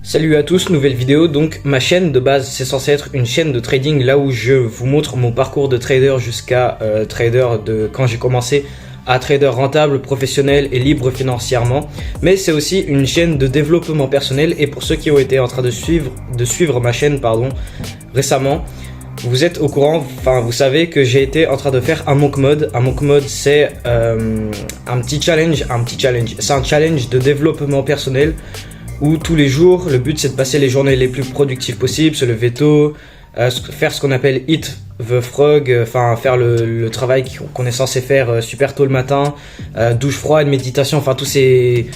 Salut à tous, nouvelle vidéo. Donc ma chaîne de base c'est censé être une chaîne de trading là où je vous montre mon parcours de trader jusqu'à trader de quand j'ai commencé à trader rentable, professionnel et libre financièrement. Mais c'est aussi une chaîne de développement personnel et pour ceux qui ont été en train de suivre ma chaîne récemment, vous êtes au courant, enfin vous savez que j'ai été en train de faire un monk mode. Un monk mode c'est un petit challenge, c'est un challenge de développement personnel où tous les jours, le but c'est de passer les journées les plus productives possibles, se lever tôt, faire ce qu'on appelle Eat the Frog, enfin faire le travail qu'on est censé faire super tôt le matin, douche froide, méditation, enfin tous ces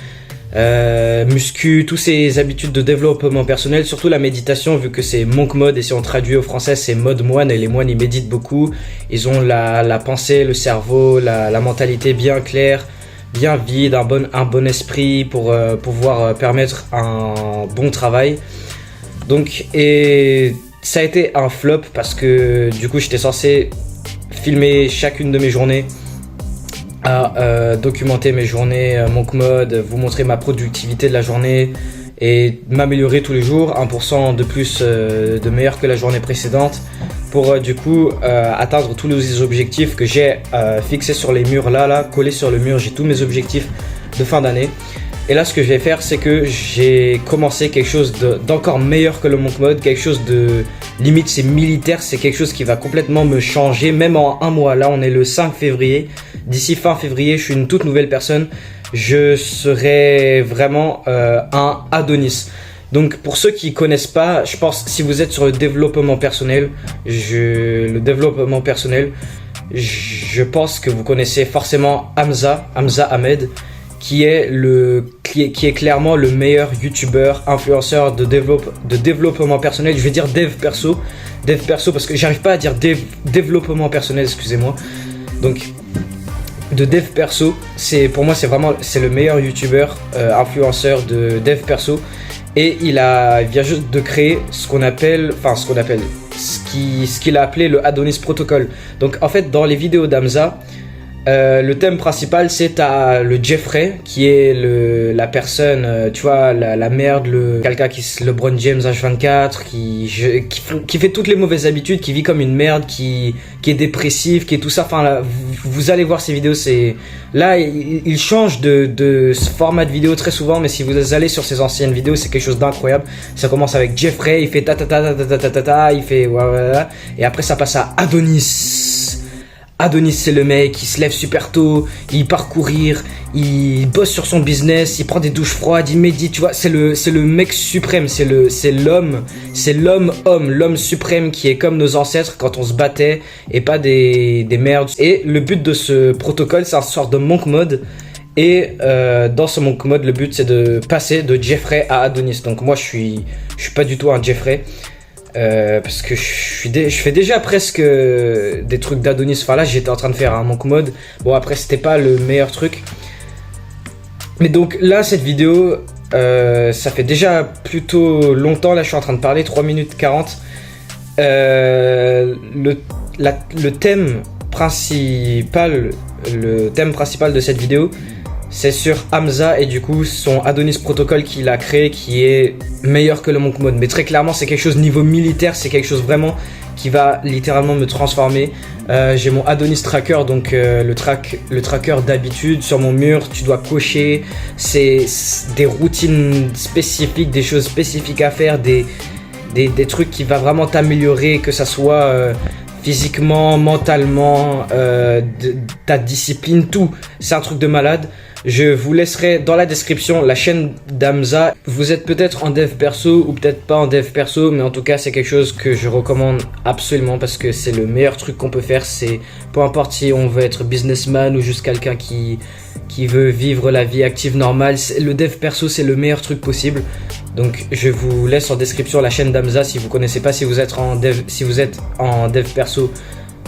muscu, tous ces habitudes de développement personnel, surtout la méditation vu que c'est monk mode et si on traduit au français c'est mode moine et les moines ils méditent beaucoup, ils ont la pensée, le cerveau, la mentalité bien claire, bien vide, un bon esprit pour pouvoir permettre un bon travail. Donc et ça a été un flop parce que du coup j'étais censé filmer chacune de mes journées, à documenter mes journées monk mode, vous montrer ma productivité de la journée et m'améliorer tous les jours, 1% de plus de meilleur que la journée précédente pour du coup atteindre tous les objectifs que j'ai fixés sur les murs là, collés sur le mur. J'ai tous mes objectifs de fin d'année. Et là ce que je vais faire c'est que j'ai commencé quelque chose d'encore meilleur que le monk mode, quelque chose de limite c'est militaire, c'est quelque chose qui va complètement me changer même en un mois. Là on est le 5 février, d'ici fin février je suis une toute nouvelle personne, je serai vraiment un Adonis. Donc pour ceux qui connaissent pas, je pense si vous êtes sur le développement personnel, je pense que vous connaissez forcément Hamza Ahmed, qui est clairement le meilleur youtubeur, influenceur de développement personnel. Je vais dire dev perso parce que j'arrive pas à dire développement personnel, excusez-moi. Donc de dev perso, pour moi c'est le meilleur youtubeur, influenceur de dev perso. Et il vient juste de créer ce qu'il a appelé le Adonis Protocol. Donc en fait dans les vidéos d'Hamza, le thème principal c'est le Jeffrey qui est la personne, tu vois, la merde, quelqu'un LeBron James H24 qui fait toutes les mauvaises habitudes, qui vit comme une merde, qui est dépressif, qui est tout ça. Enfin là, vous allez voir ces vidéos, il change de ce format de vidéo très souvent, mais si vous allez sur ses anciennes vidéos c'est quelque chose d'incroyable. Ça commence avec Jeffrey, il fait il fait voilà, et après ça passe à Adonis c'est le mec qui se lève super tôt, il part courir, il bosse sur son business, il prend des douches froides, il médite, tu vois, c'est le mec suprême, c'est l'homme suprême qui est comme nos ancêtres quand on se battait et pas des merdes. Et le but de ce protocole c'est un sort de monk mode et dans ce monk mode le but c'est de passer de Jeffrey à Adonis. Donc moi je suis pas du tout un Jeffrey. Parce que je fais déjà presque des trucs d'Adonis. Enfin là j'étais en train de faire un monk mode. Bon après c'était pas le meilleur truc. Mais donc là cette vidéo ça fait déjà plutôt longtemps. Là je suis en train de parler 3 minutes 40. Le thème principal de cette vidéo c'est sur Hamza et du coup son Adonis Protocol qu'il a créé qui est meilleur que le monk mode. Mais très clairement c'est quelque chose niveau militaire, c'est quelque chose vraiment qui va littéralement me transformer. J'ai mon Adonis Tracker, donc le tracker d'habitude sur mon mur, tu dois cocher, c'est des routines spécifiques, des choses spécifiques à faire, des trucs qui va vraiment t'améliorer, que ça soit physiquement, mentalement, ta discipline, tout. C'est un truc de malade. Je vous laisserai dans la description la chaîne d'Hamza. Vous êtes peut-être en dev perso ou peut-être pas en dev perso, mais en tout cas c'est quelque chose que je recommande absolument parce que c'est le meilleur truc qu'on peut faire. C'est peu importe si on veut être businessman ou juste quelqu'un qui veut vivre la vie active normale, le dev perso c'est le meilleur truc possible. Donc je vous laisse en description la chaîne d'Hamza si vous connaissez pas. Si vous êtes en dev perso,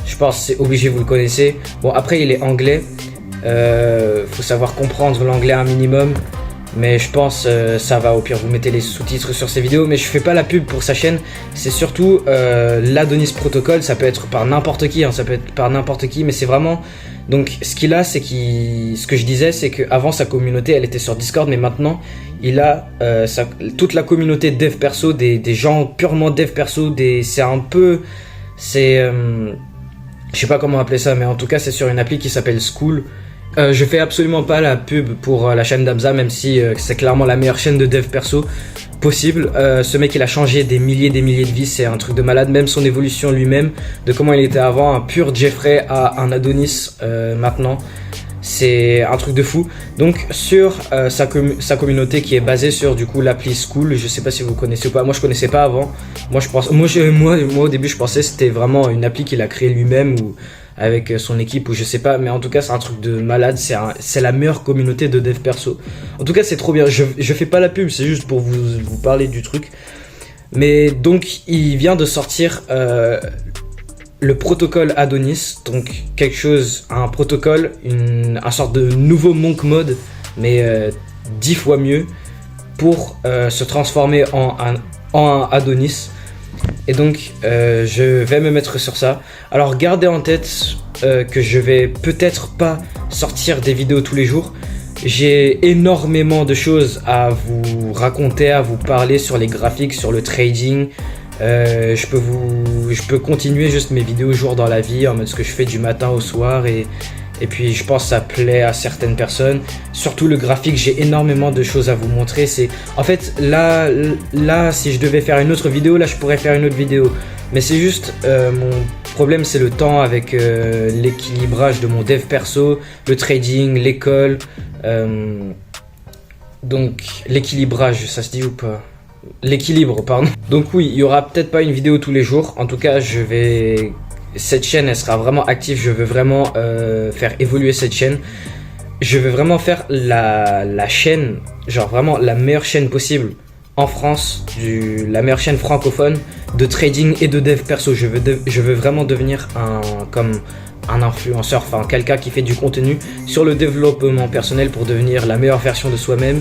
je pense que c'est obligé, vous le connaissez. Bon après il est anglais. Faut savoir comprendre l'anglais un minimum, mais je pense ça va. Au pire vous mettez les sous-titres sur ces vidéos, mais je fais pas la pub pour sa chaîne. C'est surtout l'Adonis Protocol. Ça peut être par n'importe qui, mais c'est vraiment Donc ce qu'il a, c'est ce que je disais, c'est qu'avant sa communauté elle était sur Discord, mais maintenant il a toute la communauté dev perso, des gens purement dev perso, c'est un peu, je sais pas comment appeler ça, mais en tout cas c'est sur une appli qui s'appelle School. Je fais absolument pas la pub pour la chaîne d'Hamza, même si c'est clairement la meilleure chaîne de dev perso possible. Ce mec il a changé des milliers de vies, c'est un truc de malade. Même son évolution lui-même, de comment il était avant, un pur Jeffrey à un Adonis maintenant, c'est un truc de fou. Donc sur sa communauté qui est basée sur du coup l'appli School, je sais pas si vous connaissez ou pas, moi je connaissais pas avant. Moi au début je pensais que c'était vraiment une appli qu'il a créée lui-même ou avec son équipe ou je sais pas, mais en tout cas c'est un truc de malade, c'est la meilleure communauté de dev perso. En tout cas c'est trop bien, je fais pas la pub, c'est juste pour vous parler du truc. Mais donc il vient de sortir le protocole Adonis, donc un protocole, un sorte de nouveau monk mode, mais 10 fois mieux pour se transformer en un Adonis. Et donc je vais me mettre sur ça. Alors gardez en tête que je vais peut-être pas sortir des vidéos tous les jours. J'ai énormément de choses à vous raconter, à vous parler sur les graphiques, sur le trading. Je peux continuer juste mes vidéos jour dans la vie, en mode ce que je fais du matin au soir et puis je pense que ça plaît à certaines personnes. Surtout le graphique, j'ai énormément de choses à vous montrer. En fait là si je devais faire une autre vidéo, là je pourrais faire une autre vidéo. Mais c'est juste mon problème, c'est le temps avec l'équilibrage de mon dev perso, le trading, l'école. Donc l'équilibrage, ça se dit ou pas? L'équilibre, pardon. Donc oui, il y aura peut-être pas une vidéo tous les jours. En tout cas, cette chaîne, elle sera vraiment active. Je veux vraiment faire évoluer cette chaîne. Je veux vraiment faire la chaîne, genre vraiment la meilleure chaîne possible en France, la meilleure chaîne francophone de trading et de dev perso. Je veux vraiment devenir comme un influenceur, enfin quelqu'un qui fait du contenu sur le développement personnel pour devenir la meilleure version de soi-même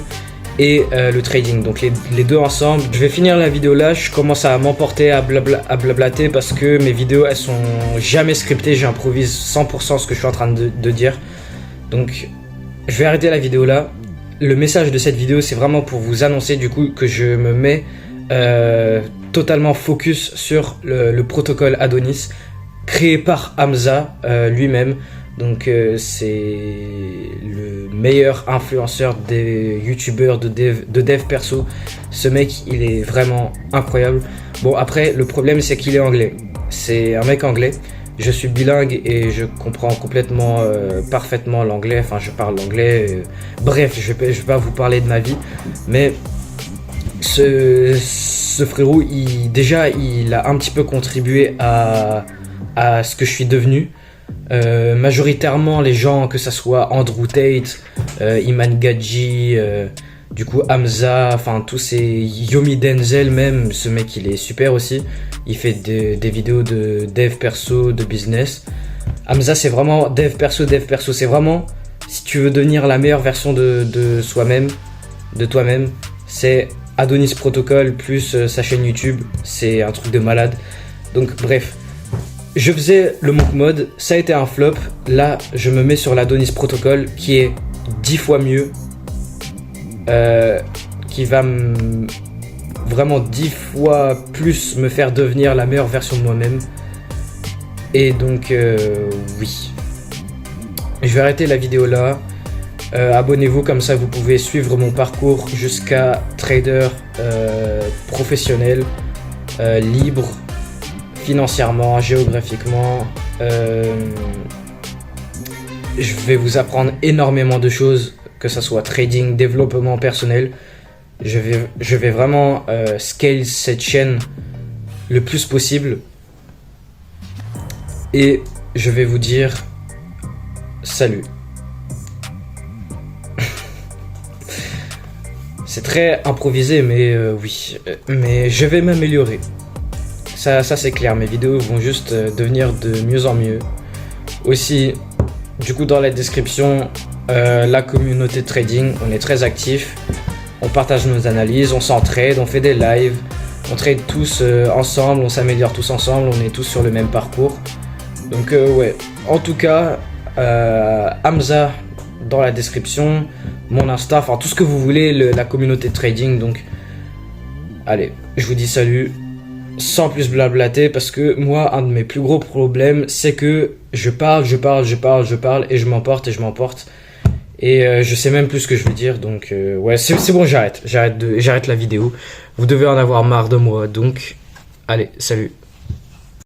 et le trading, donc les deux ensemble. Je vais finir la vidéo là, je commence à m'emporter, à blablater parce que mes vidéos elles sont jamais scriptées, j'improvise 100% ce que je suis en train de dire. Donc je vais arrêter la vidéo là. Le message de cette vidéo c'est vraiment pour vous annoncer du coup que je me mets totalement focus sur le protocole Adonis créé par Hamza lui-même. Donc c'est le meilleur influenceur des youtubeurs de dev perso. Ce mec il est vraiment incroyable. Bon après le problème c'est qu'il est anglais. C'est un mec anglais. Je suis bilingue et je comprends complètement parfaitement l'anglais. Enfin je parle l'anglais. Bref je vais pas vous parler de ma vie. Mais ce frérot il a un petit peu contribué à ce que je suis devenu. Majoritairement les gens, que ça soit Andrew Tate, Iman Gadji, du coup Hamza, enfin tous ces Yomi Denzel même, ce mec il est super aussi, il fait des vidéos de dev perso, de business. Hamza c'est vraiment dev perso, c'est vraiment si tu veux devenir la meilleure version de soi-même, de toi-même, c'est Adonis Protocol plus sa chaîne YouTube, c'est un truc de malade. Donc bref, je faisais le monk mode, ça a été un flop. Là, je me mets sur l'Adonis Protocol qui est 10 fois mieux, qui va vraiment 10 fois plus me faire devenir la meilleure version de moi-même. Et donc, oui. Je vais arrêter la vidéo là. Abonnez-vous, comme ça vous pouvez suivre mon parcours jusqu'à trader professionnel, libre, financièrement, géographiquement. Je vais vous apprendre énormément de choses, que ce soit trading, développement personnel. Je vais vraiment scale cette chaîne le plus possible. Et je vais vous dire salut. C'est très improvisé, mais oui. Mais je vais m'améliorer. Ça c'est clair, mes vidéos vont juste devenir de mieux en mieux. Aussi, du coup dans la description, la communauté de trading, on est très actifs. On partage nos analyses, on s'entraide, on fait des lives. On trade tous ensemble, on s'améliore tous ensemble, on est tous sur le même parcours. Donc ouais, en tout cas, Hamza, dans la description, mon Insta, enfin tout ce que vous voulez, la communauté de trading. Donc, allez, je vous dis salut, sans plus blablater, parce que moi, un de mes plus gros problèmes, c'est que je parle et je m'emporte et je sais même plus ce que je veux dire. Donc, ouais, c'est bon, j'arrête la vidéo. Vous devez en avoir marre de moi, donc, allez, salut.